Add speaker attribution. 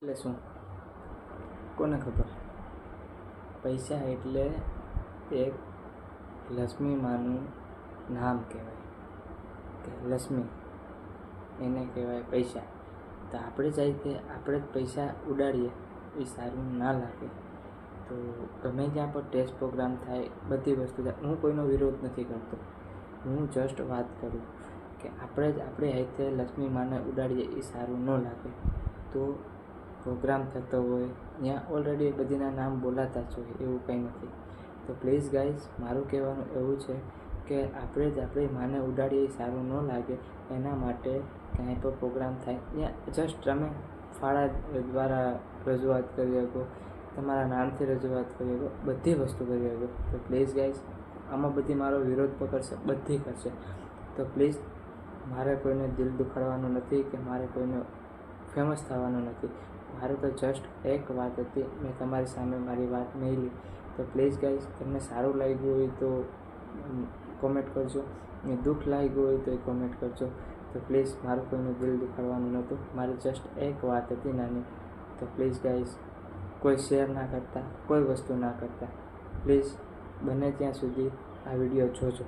Speaker 1: એટલે શું? કોને ખબર? પૈસા એટલે એક લક્ષ્મી માનું નામ કહેવાય કે લક્ષ્મી એને કહેવાય પૈસા. તો આપણે આપણે જ પૈસા ઉડાડીએ એ સારું ના લાગે. તો ગમે ત્યાં પણ ટેસ્ટ પ્રોગ્રામ થાય, બધી વસ્તુ થાય, હું કોઈનો વિરોધ નથી કરતો. હું જસ્ટ વાત કરું કે આપણે જ આપણી હાથે લક્ષ્મી માને ઉડાડીએ એ સારું ન લાગે. તો પ્રોગ્રામ થતો હોય ત્યાં ઓલરેડી બધીના નામ બોલાતા જ હોય, એવું કંઈ નથી. તો પ્લીઝ ગાઈઝ, મારું કહેવાનું એવું છે કે આપણે જ આપણી માને ઉડાડીએ એ સારું ન લાગે. એના માટે ક્યાંય પણ પ્રોગ્રામ થાય ત્યાં જસ્ટ તમે ફાળા દ્વારા રજૂઆત કરી શકો, તમારા નામથી રજૂઆત કરી શકો, બધી વસ્તુ કરી શકો. તો પ્લીઝ ગાઈઝ, આમાં બધી મારો વિરોધ પકડશે, બધી કરશે. તો પ્લીઝ, મારે કોઈને દિલ દુખાડવાનું નથી કે મારે કોઈને ફેમસ થવાનું નથી. મારે તો જસ્ટ એક વાત હતી, મેં તમારી સામે મારી વાત મેલી. તો પ્લીઝ ગાઈઝ, તમને સારું લાગ્યું હોય તો કોમેન્ટ કરજો, ને દુઃખ લાગ્યું હોય તો એ કોમેન્ટ કરજો. તો પ્લીઝ, મારું કોઈનું દિલ દુખાડવાનું નહોતું, મારી જસ્ટ એક વાત હતી નાની. તો પ્લીઝ ગાઈઝ, કોઈ શેર ના કરતા, કોઈ વસ્તુ ના કરતા. પ્લીઝ બને ત્યાં સુધી આ વિડીયો જોજો.